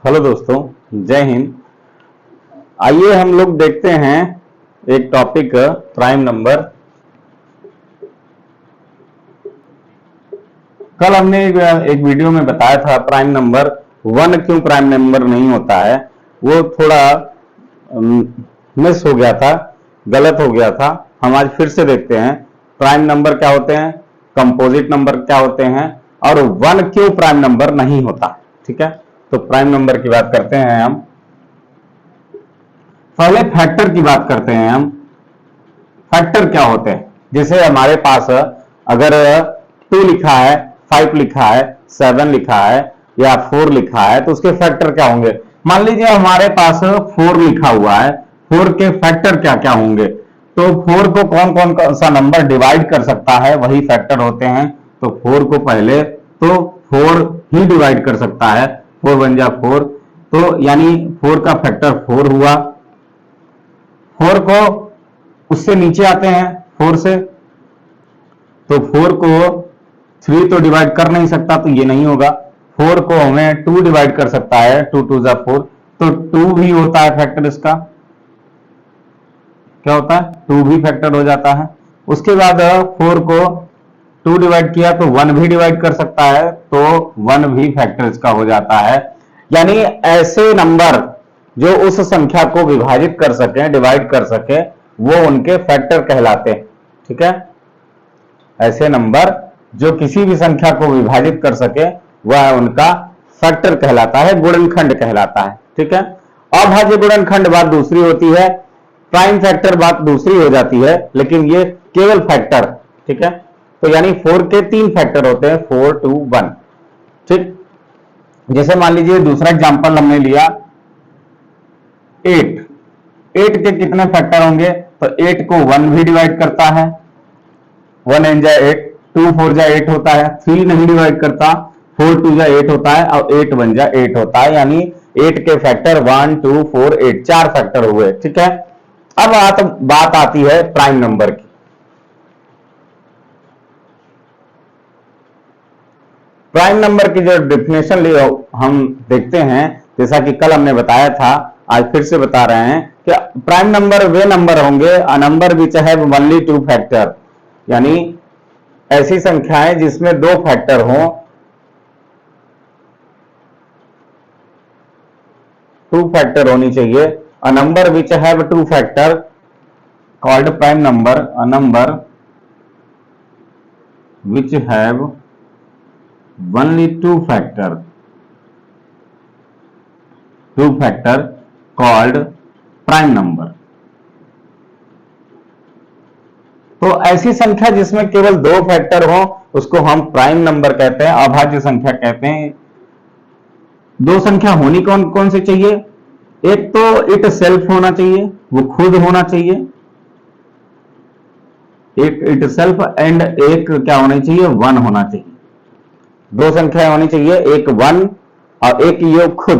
Hello दोस्तों, जय हिंद। आइए हम लोग देखते हैं एक टॉपिक प्राइम नंबर। कल हमने एक वीडियो में बताया था प्राइम नंबर वन क्यों प्राइम नंबर नहीं होता है। वो थोड़ा मिस हो गया था, गलत हो गया था। हम आज फिर से देखते हैं प्राइम नंबर क्या होते हैं, कंपोजिट नंबर क्या होते हैं और वन क्यों प्राइम नंबर नहीं होता। ठीक है, तो प्राइम नंबर की बात करते हैं हम। पहले फैक्टर की बात करते हैं हम। फैक्टर क्या होते हैं? जैसे हमारे पास अगर 2 लिखा है, 5 लिखा है, 7 लिखा है या 4 लिखा है तो उसके फैक्टर क्या होंगे। मान लीजिए हमारे पास 4 लिखा हुआ है, 4 के फैक्टर क्या क्या होंगे। तो 4 को कौन कौन सा नंबर डिवाइड कर सकता है, वही फैक्टर होते हैं। तो 4 को पहले तो 4 ही डिवाइड कर सकता है, 4 बन जा 4। तो यानी 4 का फैक्टर 4 हुआ। 4 को उससे नीचे आते हैं 4 से, तो 4 को 3 तो डिवाइड कर नहीं सकता, तो ये नहीं होगा। 4 को हमें 2 डिवाइड कर सकता है, 2 2 जा 4, तो 2 भी होता है फैक्टर। इसका क्या होता है, 2 भी फैक्टर हो जाता है। उसके बाद 4 को 2 डिवाइड किया तो 1 भी डिवाइड कर सकता है, तो 1 भी फैक्टर इसका हो जाता है। यानी ऐसे नंबर जो उस संख्या को विभाजित कर सके, डिवाइड कर सके, वो उनके फैक्टर कहलाते हैं। ठीक है, ऐसे नंबर जो किसी भी संख्या को विभाजित कर सके वह उनका फैक्टर कहलाता है, गुणनखंड कहलाता है। ठीक है, अभाज्य गुणनखंड बात दूसरी होती है, प्राइम फैक्टर बात दूसरी हो जाती है, लेकिन ये केवल फैक्टर। ठीक है, तो यानी 4 के 3 फैक्टर होते हैं, 4 2 1। ठीक, जैसे मान लीजिए दूसरा एग्जांपल हमने लिया 8। 8 के कितने फैक्टर होंगे, तो 8 को 1 भी डिवाइड करता है, 1 एन जा 8, 2 4 जा 8 होता है, 3 नहीं डिवाइड करता, 4 2 जा 8 होता है और 8 1 जा 8 होता है। यानी 8 के फैक्टर 1 2 4 8, 4 फैक्टर हुए। ठीक है, अब बात आती है प्राइम नंबर की। प्राइम नंबर की जो डेफिनेशन हम देखते हैं, जैसा कि कल हमने बताया था, आज फिर से बता रहे हैं कि प्राइम नंबर वे नंबर होंगे, a number which have only 2 factor. यानी ऐसी संख्याएं जिसमें 2 फैक्टर हों, 2 फैक्टर होनी चाहिए। A number which have 2 factor called prime number. A number which have only 2 factor, 2 factor called prime number. तो ऐसी संख्या जिसमें केवल 2 फैक्टर हो उसको हम प्राइम नंबर कहते हैं, अभाज्य संख्या कहते हैं। 2 संख्या होनी कौन कौन सी चाहिए, एक तो इट सेल्फ होना चाहिए, वो खुद होना चाहिए, एक इट सेल्फ, एंड एक क्या होना चाहिए, 1 होना चाहिए। 2 संख्याएं होनी चाहिए, एक 1 और एक ये खुद।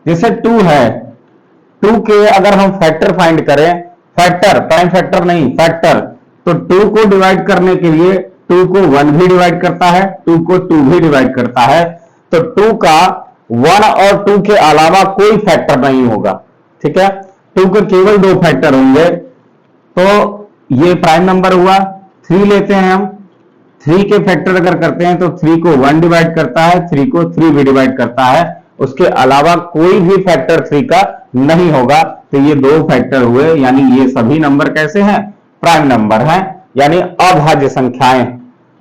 जैसे 2 है, 2 के अगर हम फैक्टर फाइंड करें, फैक्टर प्राइम फैक्टर नहीं फैक्टर, तो 2 को डिवाइड करने के लिए 2 को 1 भी डिवाइड करता है, 2 को 2 भी डिवाइड करता है। तो 2 का 1 और 2 के अलावा कोई फैक्टर नहीं होगा। ठीक है, 2 के केवल 2 फैक्टर होंगे, तो ये प्राइम नंबर हुआ। 3 लेते हैं हम, 3 के फैक्टर अगर करते हैं तो 3 को 1 डिवाइड करता है, 3 को 3 भी डिवाइड करता है, उसके अलावा कोई भी फैक्टर 3 का नहीं होगा। तो ये 2 फैक्टर हुए, यानी ये सभी नंबर कैसे हैं, प्राइम नंबर हैं, यानी अभाज्य संख्याएं।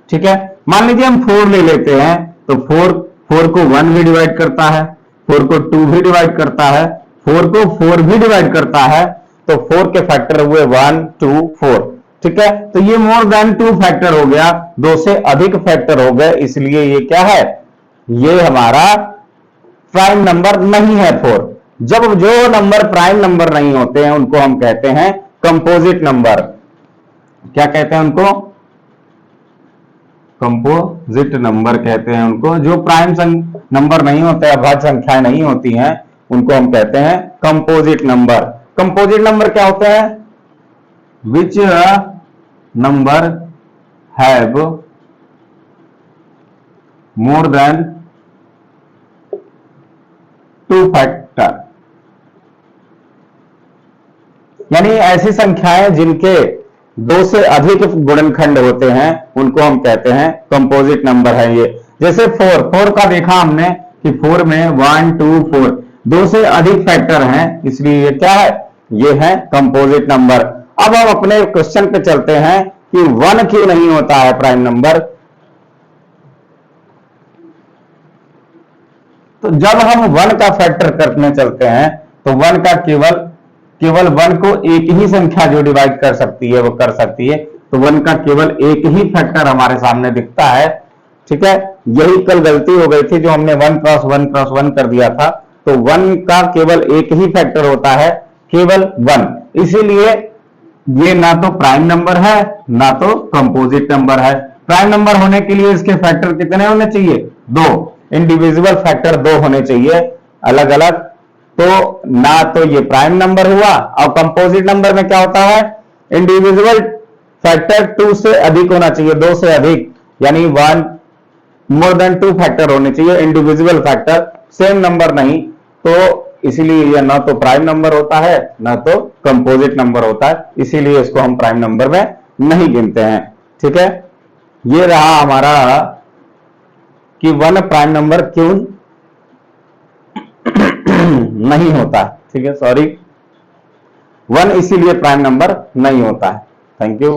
ठीक है, मान लीजिए हम 4 ले लेते हैं, तो 4 को 1 भी डिवाइड करता है, 4 को 2 भी डिवाइड करता है, 4 को 4 भी डिवाइड करता है, तो 4 के फैक्टर हुए 1 2 4। ठीक है, तो ये मोर देन 2 फैक्टर हो गया, 2 से अधिक फैक्टर हो गए, इसलिए ये क्या है, ये हमारा प्राइम नंबर नहीं है 4। जब जो नंबर प्राइम नंबर नहीं होते हैं उनको हम कहते हैं कंपोजिट नंबर। क्या कहते हैं उनको, कंपोजिट नंबर कहते हैं उनको। जो प्राइम नंबर नहीं होते, अभाज्य संख्याएं नहीं होती हैं, उनको हम कहते हैं कंपोजिट नंबर। कंपोजिट नंबर क्या होता है, which number have two factor, यानी ऐसी संख्याएं जिनके दो से अधिक गुणनखंड होते हैं उनको हम कहते हैं कंपोजिट नंबर है ये। जैसे फोर का देखा हमने कि 4 में 1 2 4 दो से अधिक फैक्टर हैं, इसलिए ये क्या है, ये है कंपोजिट नंबर। अब हम अपने क्वेश्चन पे चलते हैं कि 1 क्यों नहीं होता है प्राइम नंबर। तो जब हम 1 का फैक्टर करने चलते हैं तो 1 का केवल 1 को एक ही संख्या जो डिवाइड कर सकती है वो कर सकती है, तो 1 का केवल एक ही फैक्टर हमारे सामने दिखता है। ठीक है, यही कल गलती हो गई थी जो हमने 1 क्रॉस 1 क्रॉस 1 कर दिया था। तो 1 का केवल एक ही फैक्टर होता है, केवल 1, इसीलिए ये ना तो प्राइम नंबर है ना तो कंपोजिट नंबर है। प्राइम नंबर होने के लिए इसके फैक्टर कितने होने चाहिए, 2, इंडिविजुअल फैक्टर 2 होने चाहिए अलग अलग। तो ना तो ये प्राइम नंबर हुआ, और कंपोजिट नंबर में क्या होता है, इंडिविजुअल फैक्टर 2 से अधिक होना चाहिए, 2 से अधिक, यानी 1 मोर देन 2 फैक्टर होने चाहिए इंडिविजुअल फैक्टर, सेम नंबर नहीं। तो इसीलिए यह ना तो प्राइम नंबर होता है ना तो कंपोजिट नंबर होता है, इसीलिए इसको हम प्राइम नंबर में नहीं गिनते हैं। ठीक है, ये रहा हमारा कि 1 प्राइम नंबर क्यों नहीं होता। ठीक है, सॉरी, 1 इसीलिए प्राइम नंबर नहीं होता है। Thank you.